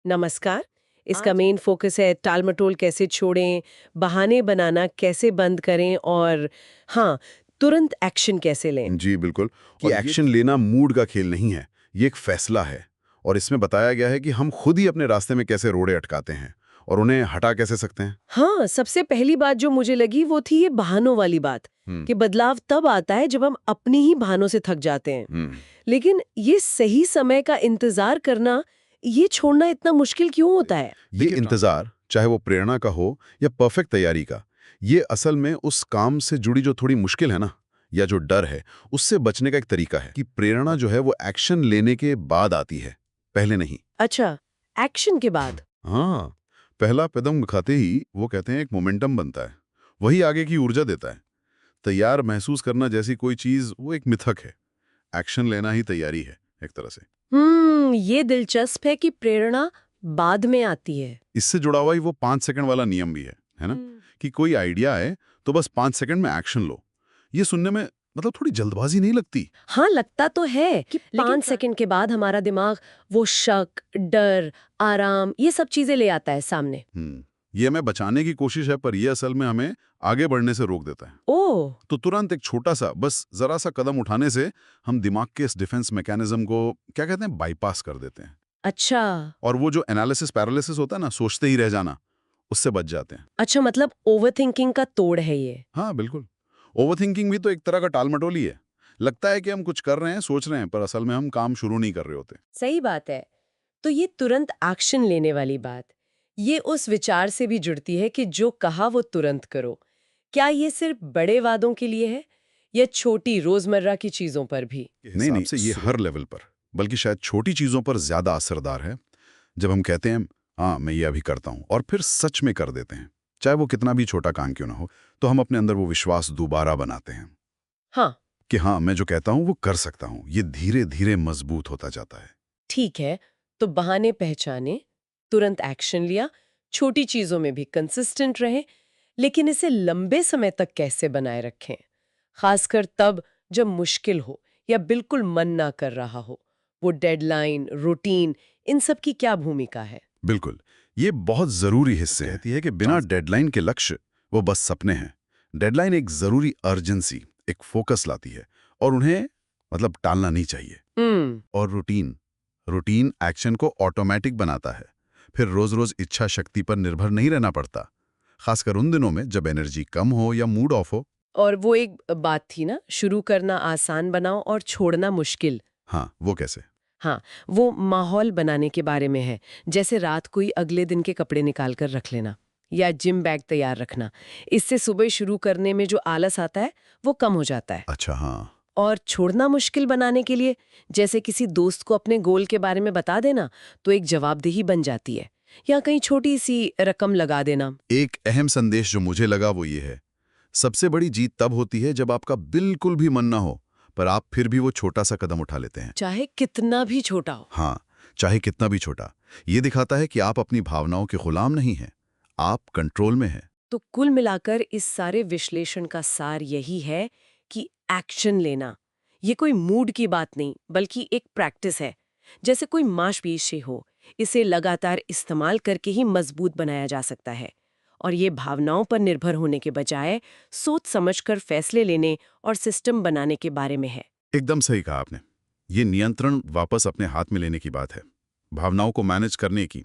नमस्कार। इसका आज मेन फोकस है टालमटोल कैसे छोड़ें, बहाने बनाना कैसे बंद करें और हाँ, तुरंत एक्शन कैसे लें। जी बिल्कुल। कि और ये एक्शन लेना मूड का खेल नहीं है, ये एक फैसला है। और इसमें बताया गया है कि हम खुद ही अपने रास्ते में कैसे रोड़े अटकाते हैं और उन्हें हटा कैसे सकते हैं। हाँ, सबसे पहली बात जो मुझे लगी वो थी ये बहानों वाली बात हम्म कि बदलाव तब आता है जब हम अपनी ही बहानों से थक जाते हैं। हम्म लेकिन ये सही समय का इंतजार करना, ये छोड़ना इतना मुश्किल क्यों होता है? ये देखिए इंतजार, चाहे वो प्रेरणा का हो या परफेक्ट तैयारी का, ये असल में उस काम से जुड़ी जो थोड़ी मुश्किल है ना, या जो डर है, उससे बचने का एक तरीका है कि प्रेरणा जो है वो एक्शन लेने के बाद आती है, पहले नहीं। अच्छा, एक्शन के बाद। हाँ, पहला कदम उठाते ही वो कहते हैं एक मोमेंटम बनता है, वही आगे की ऊर्जा देता है। तैयार महसूस करना जैसी कोई चीज वो एक मिथक है, एक्शन लेना ही तैयारी है एक तरह से। ये दिलचस्प है कि प्रेरणा बाद में आती है। इससे जुड़ा हुआ ही वो 5 सेकंड वाला नियम भी है ना? कि कोई आइडिया है तो बस 5 सेकंड में एक्शन लो। ये सुनने में मतलब थोड़ी जल्दबाजी नहीं लगती? हाँ, लगता तो है कि लेकिन 5 सेकंड के बाद हमारा दिमाग वो शक, डर, आराम ये सब चीजें ले आता है सामने। ये हमें बचाने की कोशिश है, पर ये असल में हमें आगे बढ़ने से रोक देता है। ओह, तो तुरंत एक छोटा सा, बस जरा सा कदम उठाने से हम दिमाग के इस डिफेंस मैकेनिज्म को क्या कहते हैं, बाईपास कर देते हैं। अच्छा। और वो जो एनालिसिस पैरालिसिस होता है ना, सोचते ही रह जाना, उससे बच जाते हैं। अच्छा, मतलब ओवरथिंकिंग का तोड़ है ये। हाँ बिल्कुल। ओवरथिंकिंग भी तो एक तरह का टालमटोल ही है। लगता है कि हम कुछ कर रहे हैं, सोच रहे हैं, पर असल में हम काम शुरू नहीं कर रहे होते। सही बात है। तो ये तुरंत एक्शन लेने वाली बात, ये उस विचार से भी जुड़ती है कि जो कहा वो तुरंत करो। क्या ये सिर्फ बड़े वादों के लिए है या छोटी रोजमर्रा की चीजों पर भी? नहीं नहीं, से ये हर लेवल पर, बल्कि शायद छोटी चीजों पर ज्यादा असरदार है। जब हम कहते हैं हाँ मैं ये अभी करता हूँ, और फिर सच में कर देते हैं, चाहे वो कितना भी छोटा काम क्यों ना हो, तो हम अपने अंदर वो विश्वास दोबारा बनाते हैं हाँ, कि हाँ मैं जो कहता हूँ वो कर सकता हूँ। ये धीरे धीरे मजबूत होता जाता है। ठीक है। तो बहाने पहचाने, तुरंत एक्शन लिया, छोटी चीजों में भी कंसिस्टेंट रहे, लेकिन इसे लंबे समय तक कैसे बनाए रखें? खासकर तब जब मुश्किल हो या बिल्कुल मन ना कर रहा हो। वो डेडलाइन, रूटीन, इन सब की क्या भूमिका है? बिल्कुल, ये बहुत जरूरी हिस्से कहती है कि बिना डेडलाइन के लक्ष्य वो बस सपने हैं। डेडलाइन एक जरूरी अर्जेंसी, एक फोकस लाती है, और उन्हें मतलब टालना नहीं चाहिए। हम्म। और रूटीन, रूटीन एक्शन को ऑटोमेटिक बनाता है। फिर रोज रोज इच्छा शक्ति पर निर्भर नहीं रहना पड़ता, खासकर उन दिनों में जब एनर्जी कम हो या मूड ऑफ हो। और वो एक बात थी ना, शुरू करना आसान बनाओ और छोड़ना मुश्किल। हाँ, वो कैसे? हाँ, वो माहौल बनाने के बारे में है। जैसे रात को ही अगले दिन के कपड़े निकाल कर रख लेना या जिम बैग तैयार रखना। इससे सुबह शुरू करने में जो आलस आता है वो कम हो जाता है। अच्छा हाँ। और छोड़ना मुश्किल बनाने के लिए, जैसे किसी दोस्त को अपने गोल के बारे में बता देना, तो एक जवाबदेही बन जाती है। या कहीं छोटी सी रकम लगा देना। एक अहम संदेश जो मुझे लगा वो ये है, सबसे बड़ी जीत तब होती है जब आपका बिल्कुल भी मन ना हो, पर आप फिर भी वो छोटा सा कदम उठा लेते हैं। चाहे कितना भी छोटा हो। हाँ, चाहे कितना भी छोटा। ये दिखाता है कि आप अपनी भावनाओं के गुलाम नहीं हैं, आप कंट्रोल में हैं। तो कुल मिलाकर इस सारे विश्लेषण का सार यही है कि एक्शन लेना ये कोई मूड की बात नहीं, बल्कि एक प्रैक्टिस है। जैसे कोई मांसपेशी हो, इसे लगातार इस्तेमाल करके ही मजबूत बनाया जा सकता है। और ये भावनाओं पर निर्भर होने के बजाय सोच समझकर फैसले लेने और सिस्टम बनाने के बारे में है। एकदम सही कहा आपने। ये नियंत्रण वापस अपने हाथ में लेने की बात है, भावनाओं को मैनेज करने की,